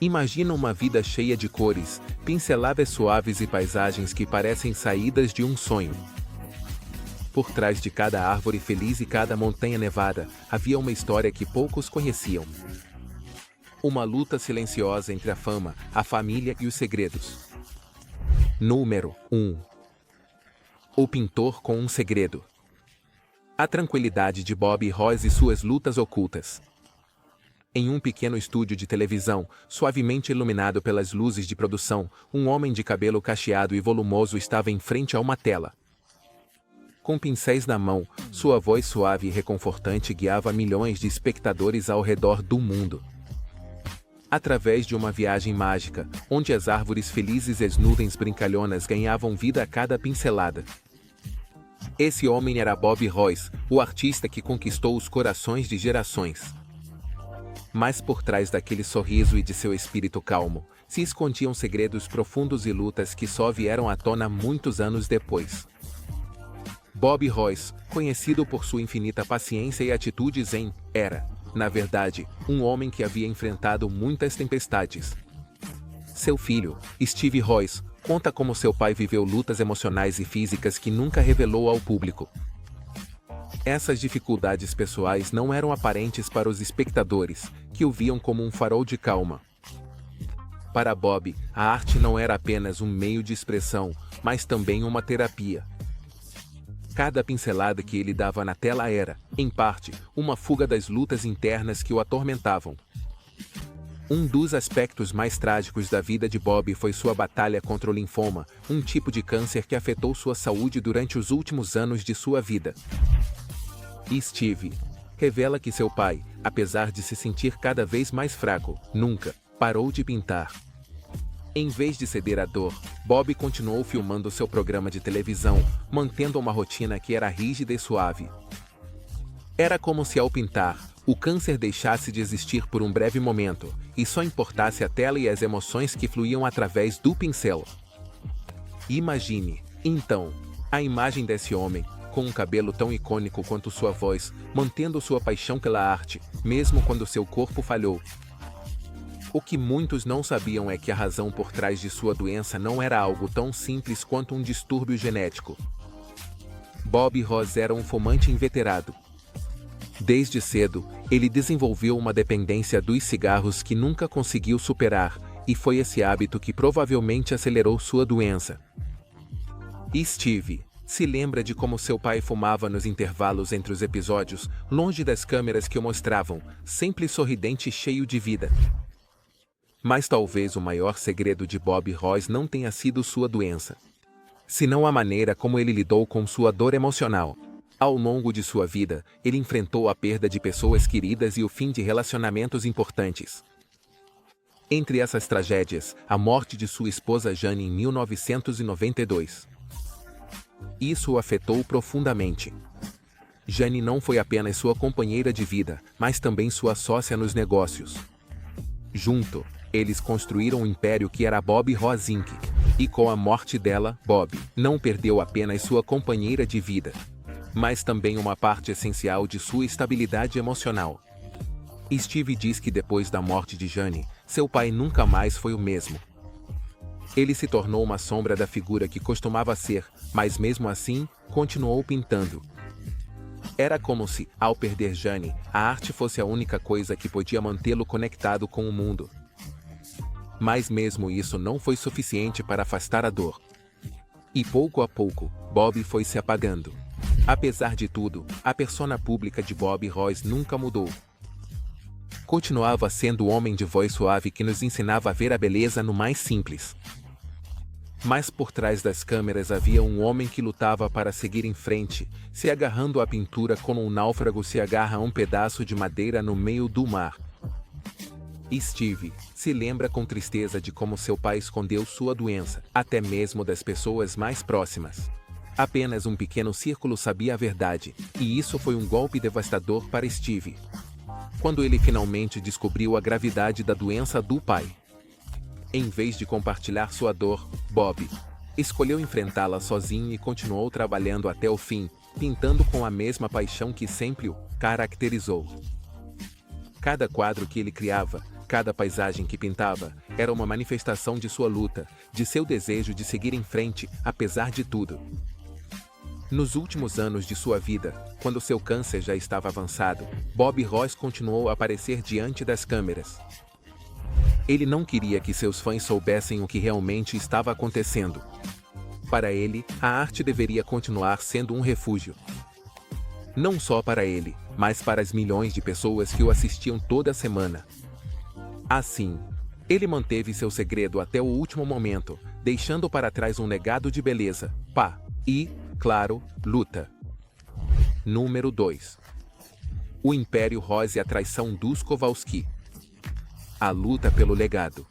Imagina uma vida cheia de cores, pinceladas suaves e paisagens que parecem saídas de um sonho. Por trás de cada árvore feliz e cada montanha nevada, havia uma história que poucos conheciam. Uma luta silenciosa entre a fama, a família e os segredos. Número 1. O pintor com um segredo. A tranquilidade de Bob Ross e suas lutas ocultas. Em um pequeno estúdio de televisão, suavemente iluminado pelas luzes de produção, um homem de cabelo cacheado e volumoso estava em frente a uma tela. Com pincéis na mão, sua voz suave e reconfortante guiava milhões de espectadores ao redor do mundo. Através de uma viagem mágica, onde as árvores felizes e as nuvens brincalhonas ganhavam vida a cada pincelada. Esse homem era Bob Ross, o artista que conquistou os corações de gerações. Mas por trás daquele sorriso e de seu espírito calmo, se escondiam segredos profundos e lutas que só vieram à tona muitos anos depois. Bob Ross, conhecido por sua infinita paciência e atitude zen, era, na verdade, um homem que havia enfrentado muitas tempestades. Seu filho, Steve Ross, conta como seu pai viveu lutas emocionais e físicas que nunca revelou ao público. Essas dificuldades pessoais não eram aparentes para os espectadores, que o viam como um farol de calma. Para Bob, a arte não era apenas um meio de expressão, mas também uma terapia. Cada pincelada que ele dava na tela era, em parte, uma fuga das lutas internas que o atormentavam. Um dos aspectos mais trágicos da vida de Bob foi sua batalha contra o linfoma, um tipo de câncer que afetou sua saúde durante os últimos anos de sua vida. E Steve revela que seu pai, apesar de se sentir cada vez mais fraco, nunca parou de pintar. Em vez de ceder à dor, Bob continuou filmando seu programa de televisão, mantendo uma rotina que era rígida e suave. Era como se ao pintar, o câncer deixasse de existir por um breve momento, e só importasse a tela e as emoções que fluíam através do pincel. Imagine, então, a imagem desse homem, com um cabelo tão icônico quanto sua voz, mantendo sua paixão pela arte, mesmo quando seu corpo falhou. O que muitos não sabiam é que a razão por trás de sua doença não era algo tão simples quanto um distúrbio genético. Bob Ross era um fumante inveterado. Desde cedo, ele desenvolveu uma dependência dos cigarros que nunca conseguiu superar, e foi esse hábito que provavelmente acelerou sua doença. E Steve se lembra de como seu pai fumava nos intervalos entre os episódios, longe das câmeras que o mostravam, sempre sorridente e cheio de vida. Mas talvez o maior segredo de Bob Ross não tenha sido sua doença, senão a maneira como ele lidou com sua dor emocional. Ao longo de sua vida, ele enfrentou a perda de pessoas queridas e o fim de relacionamentos importantes. Entre essas tragédias, a morte de sua esposa Jane em 1992. Isso o afetou profundamente. Jane não foi apenas sua companheira de vida, mas também sua sócia nos negócios. Junto, eles construíram um império que era Bob Ross Inc. E com a morte dela, Bob não perdeu apenas sua companheira de vida, mas também uma parte essencial de sua estabilidade emocional. Steve diz que depois da morte de Jane, seu pai nunca mais foi o mesmo. Ele se tornou uma sombra da figura que costumava ser, mas mesmo assim, continuou pintando. Era como se, ao perder Jane, a arte fosse a única coisa que podia mantê-lo conectado com o mundo. Mas mesmo isso não foi suficiente para afastar a dor. E pouco a pouco, Bob foi se apagando. Apesar de tudo, a persona pública de Bob Ross nunca mudou. Continuava sendo o homem de voz suave que nos ensinava a ver a beleza no mais simples. Mas por trás das câmeras havia um homem que lutava para seguir em frente, se agarrando à pintura como um náufrago se agarra a um pedaço de madeira no meio do mar. Steve se lembra com tristeza de como seu pai escondeu sua doença, até mesmo das pessoas mais próximas. Apenas um pequeno círculo sabia a verdade, e isso foi um golpe devastador para Steve. Quando ele finalmente descobriu a gravidade da doença do pai. Em vez de compartilhar sua dor, Bob escolheu enfrentá-la sozinho e continuou trabalhando até o fim, pintando com a mesma paixão que sempre o caracterizou. Cada quadro que ele criava, Cada paisagem que pintava era uma manifestação de sua luta, de seu desejo de seguir em frente, apesar de tudo. Nos últimos anos de sua vida, quando seu câncer já estava avançado, Bob Ross continuou a aparecer diante das câmeras. Ele não queria que seus fãs soubessem o que realmente estava acontecendo. Para ele, a arte deveria continuar sendo um refúgio. Não só para ele, mas para as milhões de pessoas que o assistiam toda semana. Assim, ele manteve seu segredo até o último momento, deixando para trás um legado de beleza, pá, e, claro, luta. Número 2. O Império Ross e a traição dos Kowalski. A luta pelo legado.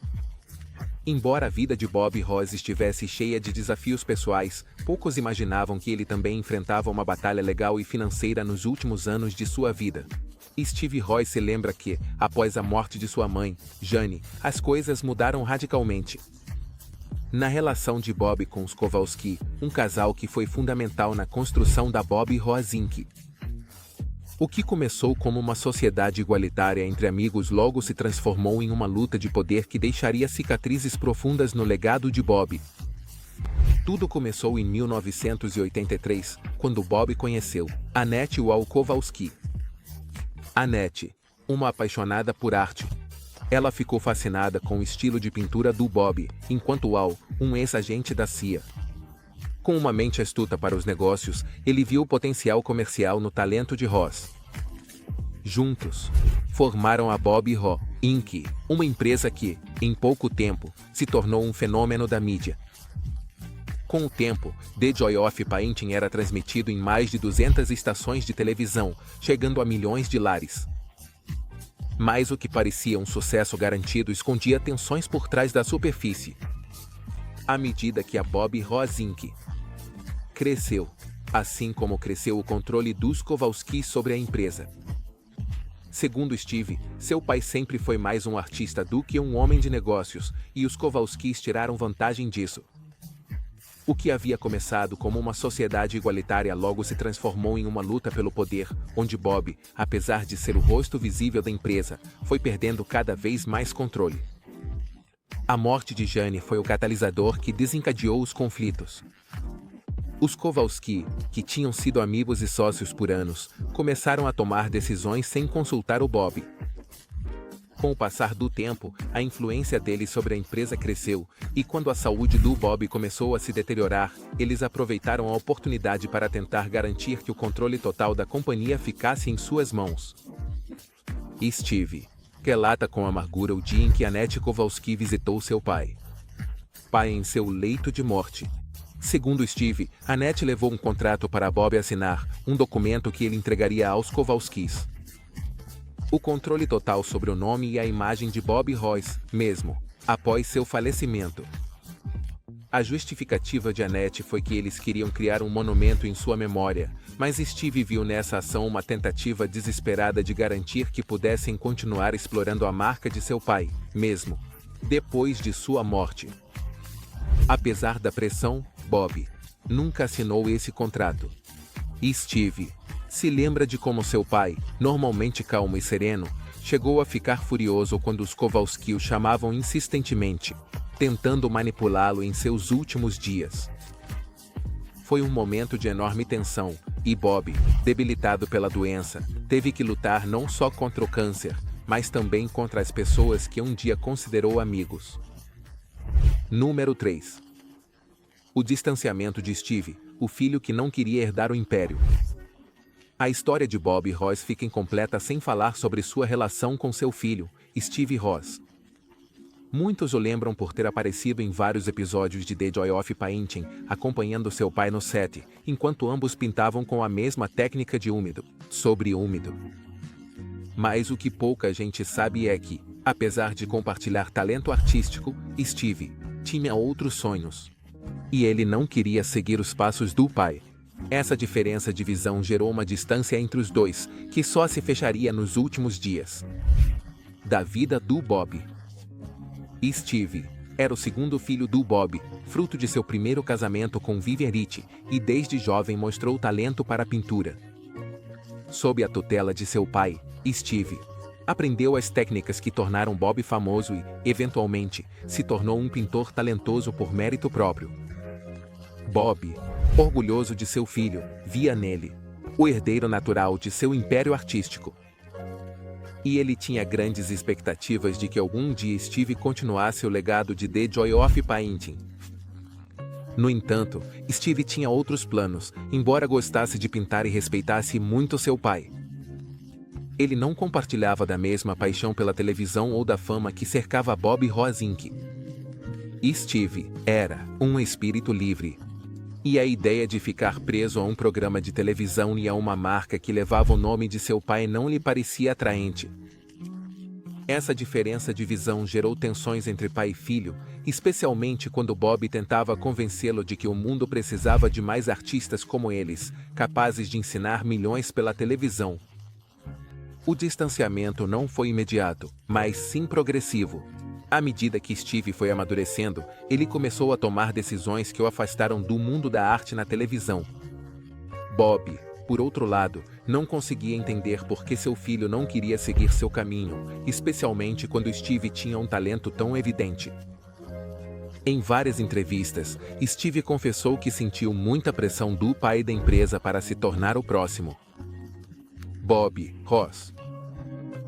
Embora a vida de Bob Ross estivesse cheia de desafios pessoais, poucos imaginavam que ele também enfrentava uma batalha legal e financeira nos últimos anos de sua vida. Steve Ross se lembra que, após a morte de sua mãe, Jane, as coisas mudaram radicalmente. Na relação de Bob com os Kowalski, um casal que foi fundamental na construção da Bob Ross Inc. O que começou como uma sociedade igualitária entre amigos logo se transformou em uma luta de poder que deixaria cicatrizes profundas no legado de Bob. Tudo começou em 1983, quando Bob conheceu Annette Wall Kowalski. Annette, uma apaixonada por arte. Ela ficou fascinada com o estilo de pintura do Bob, enquanto Wall, um ex-agente da CIA. Com uma mente astuta para os negócios, ele viu o potencial comercial no talento de Ross. Juntos, formaram a Bob Ross Inc., uma empresa que, em pouco tempo, se tornou um fenômeno da mídia. Com o tempo, The Joy of Painting era transmitido em mais de 200 estações de televisão, chegando a milhões de lares. Mas o que parecia um sucesso garantido escondia tensões por trás da superfície. À medida que a Bob Ross Inc. cresceu, assim como cresceu o controle dos Kowalski sobre a empresa. Segundo Steve, seu pai sempre foi mais um artista do que um homem de negócios, e os Kowalskis tiraram vantagem disso. O que havia começado como uma sociedade igualitária logo se transformou em uma luta pelo poder, onde Bob, apesar de ser o rosto visível da empresa, foi perdendo cada vez mais controle. A morte de Jane foi o catalisador que desencadeou os conflitos. Os Kowalski, que tinham sido amigos e sócios por anos, começaram a tomar decisões sem consultar o Bob. Com o passar do tempo, a influência deles sobre a empresa cresceu, e quando a saúde do Bob começou a se deteriorar, eles aproveitaram a oportunidade para tentar garantir que o controle total da companhia ficasse em suas mãos. Steve relata com amargura o dia em que Annette Kowalski visitou seu pai. Pai em seu leito de morte. Segundo Steve, Annette levou um contrato para Bob assinar, um documento que ele entregaria aos Kowalskis. O controle total sobre o nome e a imagem de Bob Ross, mesmo após seu falecimento. A justificativa de Annette foi que eles queriam criar um monumento em sua memória, mas Steve viu nessa ação uma tentativa desesperada de garantir que pudessem continuar explorando a marca de seu pai, mesmo depois de sua morte. Apesar da pressão, Bob nunca assinou esse contrato. Steve se lembra de como seu pai, normalmente calmo e sereno, chegou a ficar furioso quando os Kowalski o chamavam insistentemente, tentando manipulá-lo em seus últimos dias. Foi um momento de enorme tensão, e Bob, debilitado pela doença, teve que lutar não só contra o câncer, mas também contra as pessoas que um dia considerou amigos. Número 3. O distanciamento de Steve, o filho que não queria herdar o império. A história de Bob Ross fica incompleta sem falar sobre sua relação com seu filho, Steve Ross. Muitos o lembram por ter aparecido em vários episódios de The Joy of Painting, acompanhando seu pai no set, enquanto ambos pintavam com a mesma técnica de úmido sobre úmido. Mas o que pouca gente sabe é que, apesar de compartilhar talento artístico, Steve tinha outros sonhos. E ele não queria seguir os passos do pai. Essa diferença de visão gerou uma distância entre os dois, que só se fecharia nos últimos dias da vida do Bob. Steve era o segundo filho do Bob, fruto de seu primeiro casamento com Vivian Rich, e desde jovem mostrou talento para a pintura. Sob a tutela de seu pai, Steve Aprendeu as técnicas que tornaram Bob famoso e, eventualmente, se tornou um pintor talentoso por mérito próprio. Bob, orgulhoso de seu filho, via nele o herdeiro natural de seu império artístico. E ele tinha grandes expectativas de que algum dia Steve continuasse o legado de The Joy of Painting. No entanto, Steve tinha outros planos, embora gostasse de pintar e respeitasse muito seu pai. Ele não compartilhava da mesma paixão pela televisão ou da fama que cercava Bob Ross Inc. Steve era um espírito livre. E a ideia de ficar preso a um programa de televisão e a uma marca que levava o nome de seu pai não lhe parecia atraente. Essa diferença de visão gerou tensões entre pai e filho, especialmente quando Bob tentava convencê-lo de que o mundo precisava de mais artistas como eles, capazes de ensinar milhões pela televisão. O distanciamento não foi imediato, mas sim progressivo. À medida que Steve foi amadurecendo, ele começou a tomar decisões que o afastaram do mundo da arte na televisão. Bob, por outro lado, não conseguia entender por que seu filho não queria seguir seu caminho, especialmente quando Steve tinha um talento tão evidente. Em várias entrevistas, Steve confessou que sentiu muita pressão do pai da empresa para se tornar o próximo Bob Ross.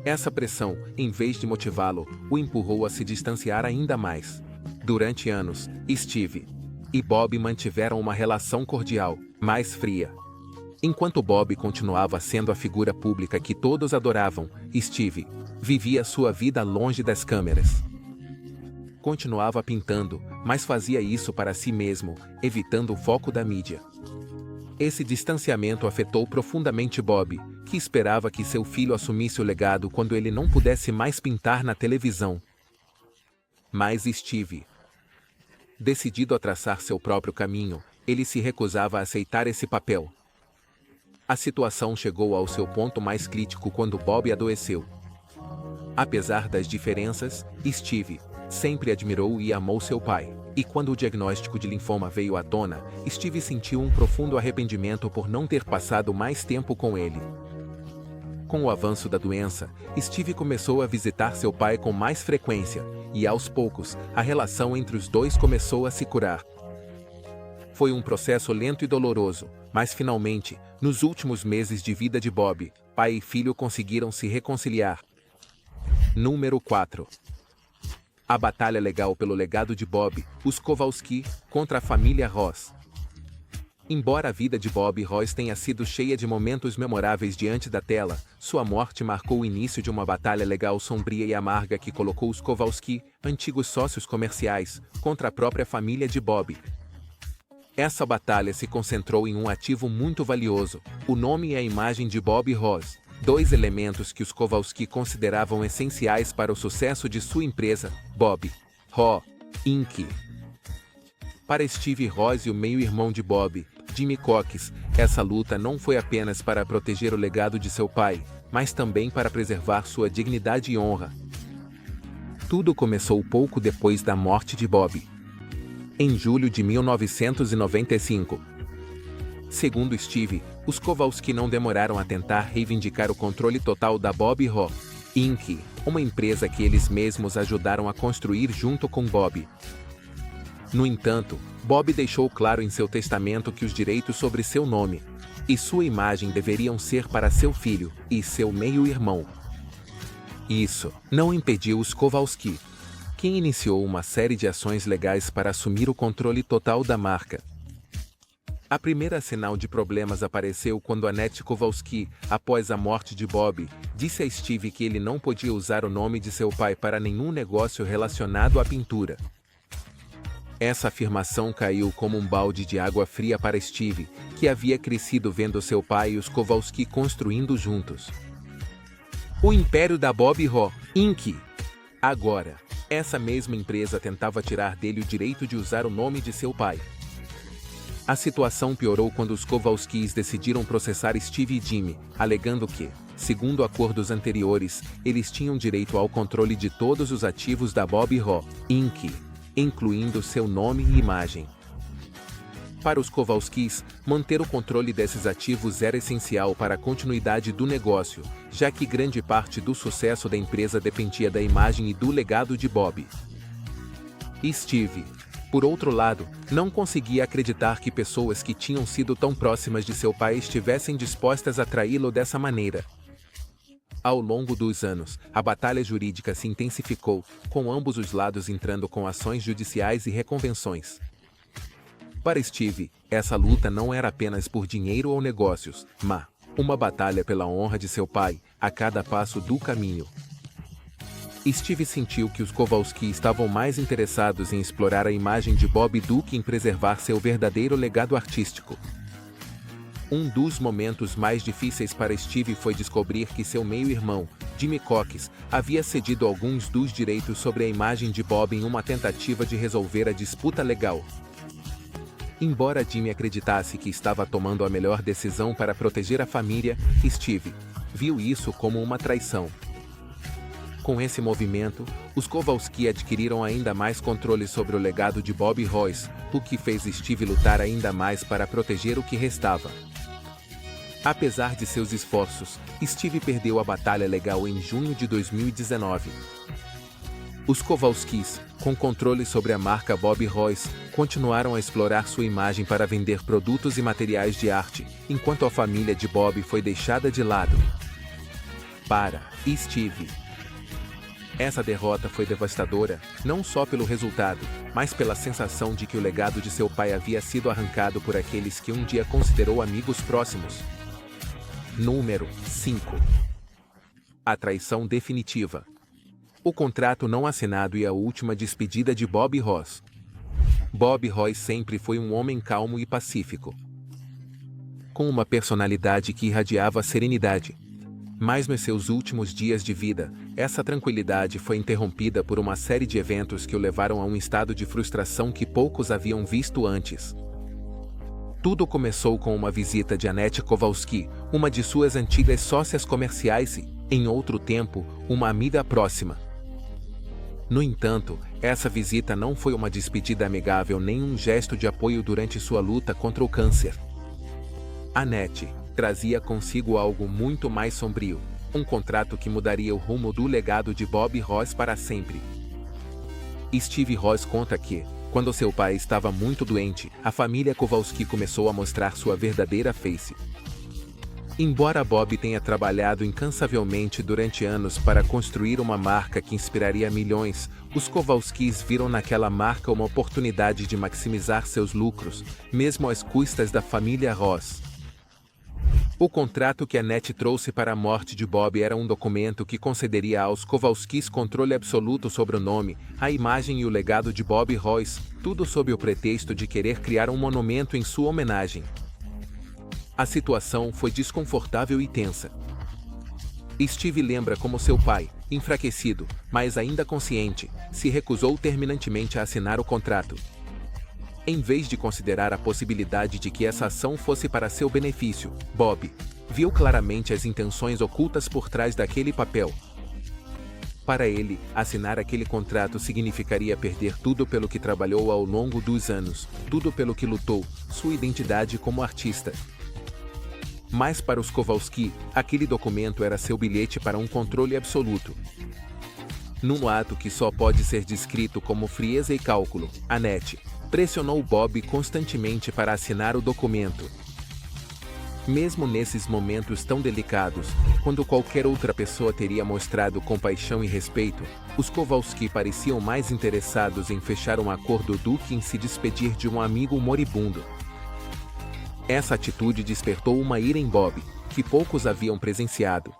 Essa pressão, em vez de motivá-lo, o empurrou a se distanciar ainda mais. Durante anos, Steve e Bob mantiveram uma relação cordial, mas fria. Enquanto Bob continuava sendo a figura pública que todos adoravam, Steve vivia sua vida longe das câmeras. Continuava pintando, mas fazia isso para si mesmo, evitando o foco da mídia. Esse distanciamento afetou profundamente Bob, que esperava que seu filho assumisse o legado quando ele não pudesse mais pintar na televisão. Mas Steve, decidido a traçar seu próprio caminho, ele se recusava a aceitar esse papel. A situação chegou ao seu ponto mais crítico quando Bob adoeceu. Apesar das diferenças, Steve sempre admirou e amou seu pai. E quando o diagnóstico de linfoma veio à tona, Steve sentiu um profundo arrependimento por não ter passado mais tempo com ele. Com o avanço da doença, Steve começou a visitar seu pai com mais frequência, e aos poucos, a relação entre os dois começou a se curar. Foi um processo lento e doloroso, mas finalmente, nos últimos meses de vida de Bob, pai e filho conseguiram se reconciliar. Número 4. A batalha legal pelo legado de Bob, os Kowalski, contra a família Ross. Embora a vida de Bob Ross tenha sido cheia de momentos memoráveis diante da tela, sua morte marcou o início de uma batalha legal sombria e amarga que colocou os Kowalski, antigos sócios comerciais, contra a própria família de Bob. Essa batalha se concentrou em um ativo muito valioso, o nome e a imagem de Bob Ross, dois elementos que os Kowalski consideravam essenciais para o sucesso de sua empresa, Bob Ross Inc. Para Steve Ross e o meio-irmão de Bob, Jimmy Cox, essa luta não foi apenas para proteger o legado de seu pai, mas também para preservar sua dignidade e honra. Tudo começou pouco depois da morte de Bob. Em julho de 1995. Segundo Steve, os Kowalski não demoraram a tentar reivindicar o controle total da Bob Ross Inc., uma empresa que eles mesmos ajudaram a construir junto com Bob. No entanto, Bob deixou claro em seu testamento que os direitos sobre seu nome e sua imagem deveriam ser para seu filho e seu meio-irmão. Isso não impediu os Kowalski, quem iniciou uma série de ações legais para assumir o controle total da marca. A primeira sinal de problemas apareceu quando Annette Kowalski, após a morte de Bob, disse a Steve que ele não podia usar o nome de seu pai para nenhum negócio relacionado à pintura. Essa afirmação caiu como um balde de água fria para Steve, que havia crescido vendo seu pai e os Kowalski construindo juntos o império da Bob Ross Inc. Agora, essa mesma empresa tentava tirar dele o direito de usar o nome de seu pai. A situação piorou quando os Kowalskis decidiram processar Steve e Jimmy, alegando que, segundo acordos anteriores, eles tinham direito ao controle de todos os ativos da Bob Ross Inc., incluindo seu nome e imagem. Para os Kowalskis, manter o controle desses ativos era essencial para a continuidade do negócio, já que grande parte do sucesso da empresa dependia da imagem e do legado de Bob. Steve, por outro lado, não conseguia acreditar que pessoas que tinham sido tão próximas de seu pai estivessem dispostas a traí-lo dessa maneira. Ao longo dos anos, a batalha jurídica se intensificou, com ambos os lados entrando com ações judiciais e reconvenções. Para Steve, essa luta não era apenas por dinheiro ou negócios, mas uma batalha pela honra de seu pai, a cada passo do caminho. Steve sentiu que os Kowalski estavam mais interessados em explorar a imagem de Bob do que em preservar seu verdadeiro legado artístico. Um dos momentos mais difíceis para Steve foi descobrir que seu meio-irmão, Jimmy Cox, havia cedido alguns dos direitos sobre a imagem de Bob em uma tentativa de resolver a disputa legal. Embora Jimmy acreditasse que estava tomando a melhor decisão para proteger a família, Steve viu isso como uma traição. Com esse movimento, os Kowalski adquiriram ainda mais controle sobre o legado de Bob Ross, o que fez Steve lutar ainda mais para proteger o que restava. Apesar de seus esforços, Steve perdeu a batalha legal em junho de 2019. Os Kowalskis, com controle sobre a marca Bob Ross, continuaram a explorar sua imagem para vender produtos e materiais de arte, enquanto a família de Bob foi deixada de lado. Para Steve, essa derrota foi devastadora, não só pelo resultado, mas pela sensação de que o legado de seu pai havia sido arrancado por aqueles que um dia considerou amigos próximos. Número 5. A traição definitiva. O contrato não assinado e a última despedida de Bob Ross. Bob Ross sempre foi um homem calmo e pacífico, com uma personalidade que irradiava serenidade. Mas nos seus últimos dias de vida, essa tranquilidade foi interrompida por uma série de eventos que o levaram a um estado de frustração que poucos haviam visto antes. Tudo começou com uma visita de Annette Kowalski, uma de suas antigas sócias comerciais e, em outro tempo, uma amiga próxima. No entanto, essa visita não foi uma despedida amigável nem um gesto de apoio durante sua luta contra o câncer. Annette trazia consigo algo muito mais sombrio, um contrato que mudaria o rumo do legado de Bob Ross para sempre. Steve Ross conta que, quando seu pai estava muito doente, a família Kowalski começou a mostrar sua verdadeira face. Embora Bob tenha trabalhado incansavelmente durante anos para construir uma marca que inspiraria milhões, os Kowalskis viram naquela marca uma oportunidade de maximizar seus lucros, mesmo às custas da família Ross. O contrato que Annette trouxe para a morte de Bob era um documento que concederia aos Kowalskis controle absoluto sobre o nome, a imagem e o legado de Bob Ross, tudo sob o pretexto de querer criar um monumento em sua homenagem. A situação foi desconfortável e tensa. Steve lembra como seu pai, enfraquecido, mas ainda consciente, se recusou terminantemente a assinar o contrato. Em vez de considerar a possibilidade de que essa ação fosse para seu benefício, Bob viu claramente as intenções ocultas por trás daquele papel. Para ele, assinar aquele contrato significaria perder tudo pelo que trabalhou ao longo dos anos, tudo pelo que lutou, sua identidade como artista. Mas para os Kowalski, aquele documento era seu bilhete para um controle absoluto. Num ato que só pode ser descrito como frieza e cálculo, Annette pressionou Bob constantemente para assinar o documento. Mesmo nesses momentos tão delicados, quando qualquer outra pessoa teria mostrado compaixão e respeito, os Kowalski pareciam mais interessados em fechar um acordo do que em se despedir de um amigo moribundo. Essa atitude despertou uma ira em Bob, que poucos haviam presenciado.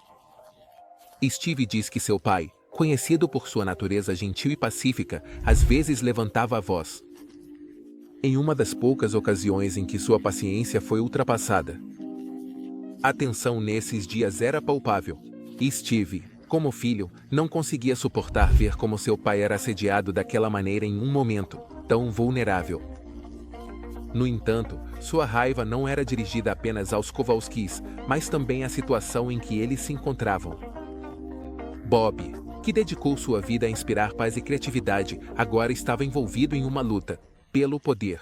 Steve diz que seu pai, conhecido por sua natureza gentil e pacífica, às vezes levantava a voz. Em uma das poucas ocasiões em que sua paciência foi ultrapassada. A tensão nesses dias era palpável. Steve, como filho, não conseguia suportar ver como seu pai era assediado daquela maneira em um momento tão vulnerável. No entanto, sua raiva não era dirigida apenas aos Kowalskis, mas também à situação em que eles se encontravam. Bob, que dedicou sua vida a inspirar paz e criatividade, agora estava envolvido em uma luta pelo poder.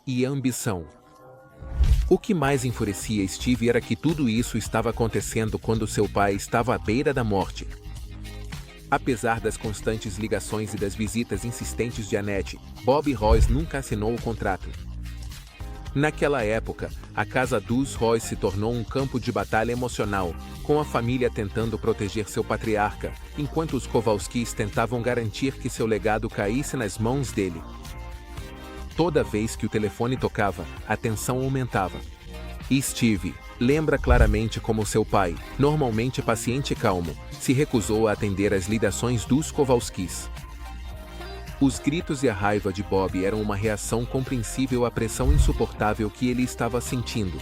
e ambição. O que mais enfurecia Steve era que tudo isso estava acontecendo quando seu pai estava à beira da morte. Apesar das constantes ligações e das visitas insistentes de Annette, Bob Ross nunca assinou o contrato. Naquela época, a casa dos Ross se tornou um campo de batalha emocional, com a família tentando proteger seu patriarca, enquanto os Kowalskis tentavam garantir que seu legado caísse nas mãos dele. Toda vez que o telefone tocava, a tensão aumentava. E Steve, lembra claramente como seu pai, normalmente paciente e calmo, se recusou a atender às ligações dos Kowalskis. Os gritos e a raiva de Bob eram uma reação compreensível à pressão insuportável que ele estava sentindo.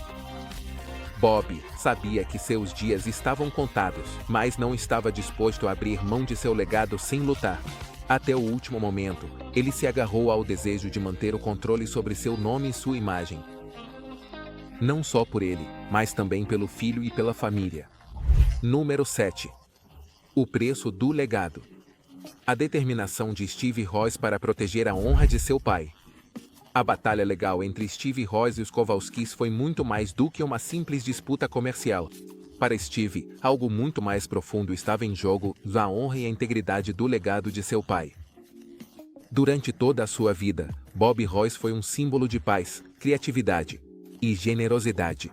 Bob sabia que seus dias estavam contados, mas não estava disposto a abrir mão de seu legado sem lutar. Até o último momento, ele se agarrou ao desejo de manter o controle sobre seu nome e sua imagem. Não só por ele, mas também pelo filho e pela família. Número 7. O preço do legado. A determinação de Steve Ross para proteger a honra de seu pai. A batalha legal entre Steve Ross e os Kowalskis foi muito mais do que uma simples disputa comercial. Para Steve, algo muito mais profundo estava em jogo, a honra e a integridade do legado de seu pai. Durante toda a sua vida, Bob Ross foi um símbolo de paz, criatividade e generosidade.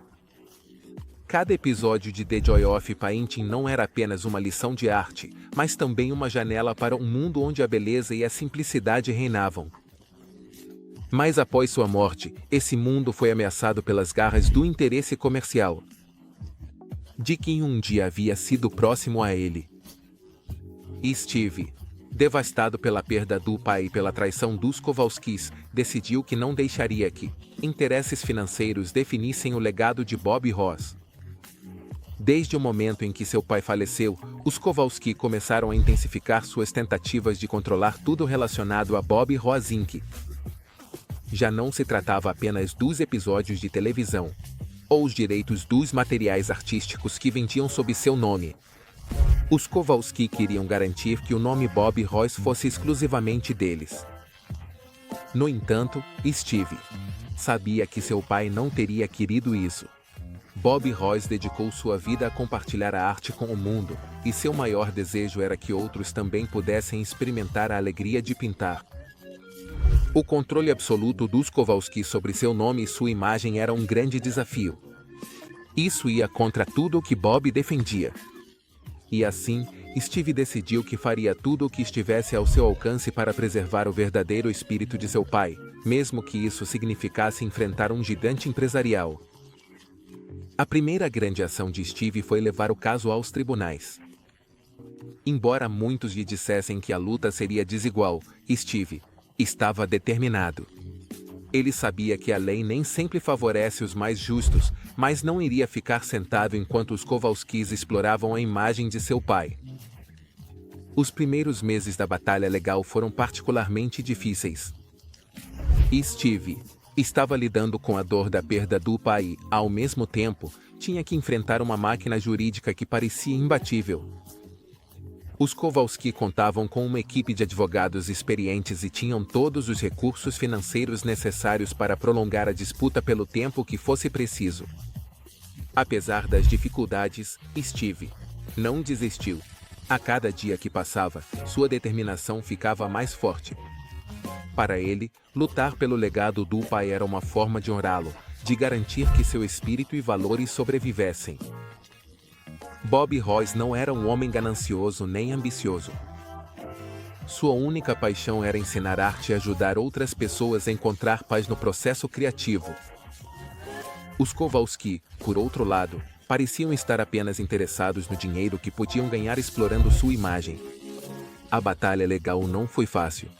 Cada episódio de The Joy of Painting não era apenas uma lição de arte, mas também uma janela para um mundo onde a beleza e a simplicidade reinavam. Mas após sua morte, esse mundo foi ameaçado pelas garras do interesse comercial, de quem um dia havia sido próximo a ele. E Steve, devastado pela perda do pai e pela traição dos Kowalskis, decidiu que não deixaria que interesses financeiros definissem o legado de Bob Ross. Desde o momento em que seu pai faleceu, os Kowalski começaram a intensificar suas tentativas de controlar tudo relacionado a Bob Ross Inc. Já não se tratava apenas dos episódios de televisão, ou os direitos dos materiais artísticos que vendiam sob seu nome. Os Kowalski queriam garantir que o nome Bob Ross fosse exclusivamente deles. No entanto, Steve sabia que seu pai não teria querido isso. Bob Ross dedicou sua vida a compartilhar a arte com o mundo, e seu maior desejo era que outros também pudessem experimentar a alegria de pintar. O controle absoluto dos Kowalski sobre seu nome e sua imagem era um grande desafio. Isso ia contra tudo o que Bob defendia. E assim, Steve decidiu que faria tudo o que estivesse ao seu alcance para preservar o verdadeiro espírito de seu pai, mesmo que isso significasse enfrentar um gigante empresarial. A primeira grande ação de Steve foi levar o caso aos tribunais. Embora muitos lhe dissessem que a luta seria desigual, Steve estava determinado. Ele sabia que a lei nem sempre favorece os mais justos, mas não iria ficar sentado enquanto os Kowalskis exploravam a imagem de seu pai. Os primeiros meses da batalha legal foram particularmente difíceis. Steve estava lidando com a dor da perda do pai e, ao mesmo tempo, tinha que enfrentar uma máquina jurídica que parecia imbatível. Os Kowalski contavam com uma equipe de advogados experientes e tinham todos os recursos financeiros necessários para prolongar a disputa pelo tempo que fosse preciso. Apesar das dificuldades, Steve não desistiu. A cada dia que passava, sua determinação ficava mais forte. Para ele, lutar pelo legado do pai era uma forma de honrá-lo, de garantir que seu espírito e valores sobrevivessem. Bob Ross não era um homem ganancioso nem ambicioso. Sua única paixão era ensinar arte e ajudar outras pessoas a encontrar paz no processo criativo. Os Kowalski, por outro lado, pareciam estar apenas interessados no dinheiro que podiam ganhar explorando sua imagem. A batalha legal não foi fácil.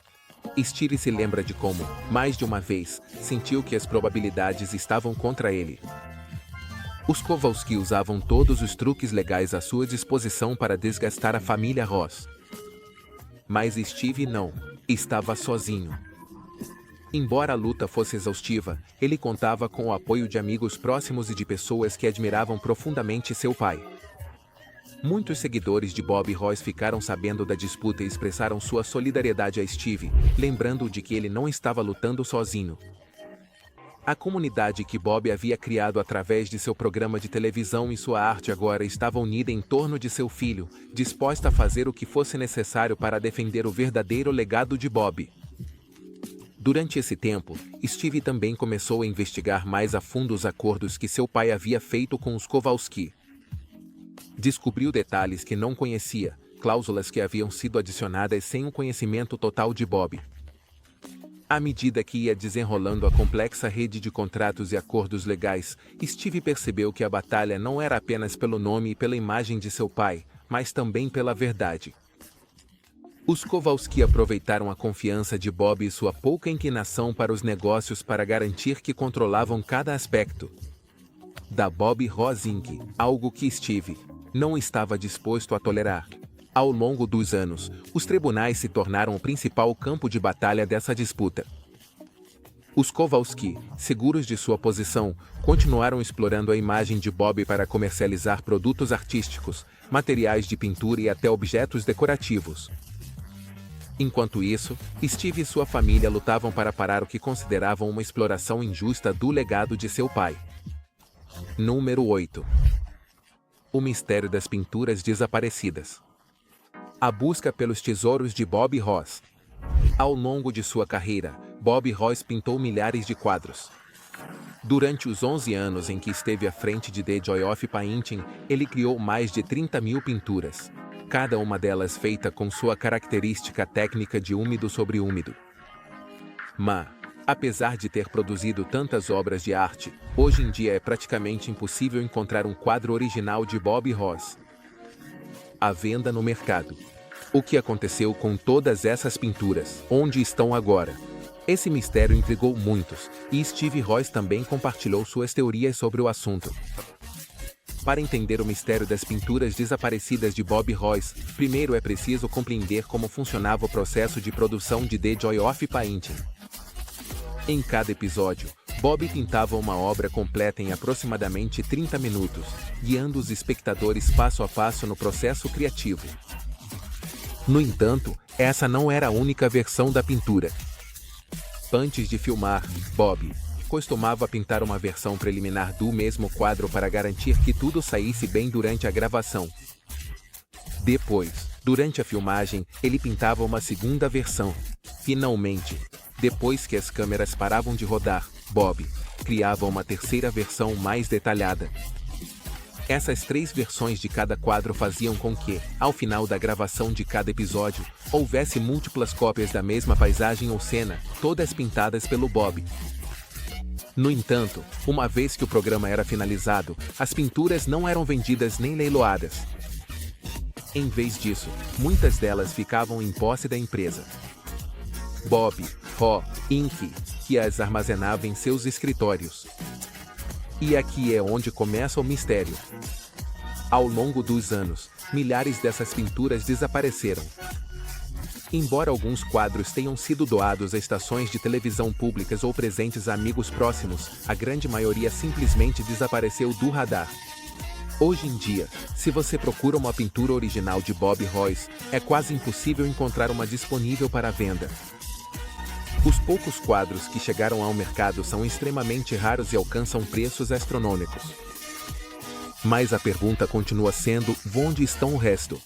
Steve se lembra de como, mais de uma vez, sentiu que as probabilidades estavam contra ele. Os Kowalski usavam todos os truques legais à sua disposição para desgastar a família Ross. Mas Steve não estava sozinho. Embora a luta fosse exaustiva, ele contava com o apoio de amigos próximos e de pessoas que admiravam profundamente seu pai. Muitos seguidores de Bob Ross ficaram sabendo da disputa e expressaram sua solidariedade a Steve, lembrando-o de que ele não estava lutando sozinho. A comunidade que Bob havia criado através de seu programa de televisão e sua arte agora estava unida em torno de seu filho, disposta a fazer o que fosse necessário para defender o verdadeiro legado de Bob. Durante esse tempo, Steve também começou a investigar mais a fundo os acordos que seu pai havia feito com os Kowalski. Descobriu detalhes que não conhecia, cláusulas que haviam sido adicionadas sem o conhecimento total de Bob. À medida que ia desenrolando a complexa rede de contratos e acordos legais, Steve percebeu que a batalha não era apenas pelo nome e pela imagem de seu pai, mas também pela verdade. Os Kowalski aproveitaram a confiança de Bob e sua pouca inclinação para os negócios para garantir que controlavam cada aspecto da Bob Ross Inc., algo que Steve não estava disposto a tolerar. Ao longo dos anos, os tribunais se tornaram o principal campo de batalha dessa disputa. Os Kowalski, seguros de sua posição, continuaram explorando a imagem de Bob para comercializar produtos artísticos, materiais de pintura e até objetos decorativos. Enquanto isso, Steve e sua família lutavam para parar o que consideravam uma exploração injusta do legado de seu pai. Número 8. O mistério das pinturas desaparecidas. A busca pelos tesouros de Bob Ross. Ao longo de sua carreira, Bob Ross pintou milhares de quadros. Durante os 11 anos em que esteve à frente de The Joy of Painting, ele criou mais de 30.000 pinturas, cada uma delas feita com sua característica técnica de úmido sobre úmido. Mas, apesar de ter produzido tantas obras de arte, hoje em dia é praticamente impossível encontrar um quadro original de Bob Ross à venda no mercado. O que aconteceu com todas essas pinturas? Onde estão agora? Esse mistério intrigou muitos, e Steve Ross também compartilhou suas teorias sobre o assunto. Para entender o mistério das pinturas desaparecidas de Bob Ross, primeiro é preciso compreender como funcionava o processo de produção de The Joy of Painting. Em cada episódio, Bob pintava uma obra completa em aproximadamente 30 minutos, guiando os espectadores passo a passo no processo criativo. No entanto, essa não era a única versão da pintura. Antes de filmar, Bob costumava pintar uma versão preliminar do mesmo quadro para garantir que tudo saísse bem durante a gravação. Depois, durante a filmagem, ele pintava uma segunda versão. Finalmente, depois que as câmeras paravam de rodar, Bob criava uma terceira versão mais detalhada. Essas 3 versões de cada quadro faziam com que, ao final da gravação de cada episódio, houvesse múltiplas cópias da mesma paisagem ou cena, todas pintadas pelo Bob. No entanto, uma vez que o programa era finalizado, as pinturas não eram vendidas nem leiloadas. Em vez disso, muitas delas ficavam em posse da empresa Bob Ross Inc., que as armazenava em seus escritórios. E aqui é onde começa o mistério. Ao longo dos anos, milhares dessas pinturas desapareceram. Embora alguns quadros tenham sido doados a estações de televisão públicas ou presentes a amigos próximos, a grande maioria simplesmente desapareceu do radar. Hoje em dia, se você procura uma pintura original de Bob Ross, é quase impossível encontrar uma disponível para venda. Os poucos quadros que chegaram ao mercado são extremamente raros e alcançam preços astronômicos. Mas a pergunta continua sendo: onde estão o resto?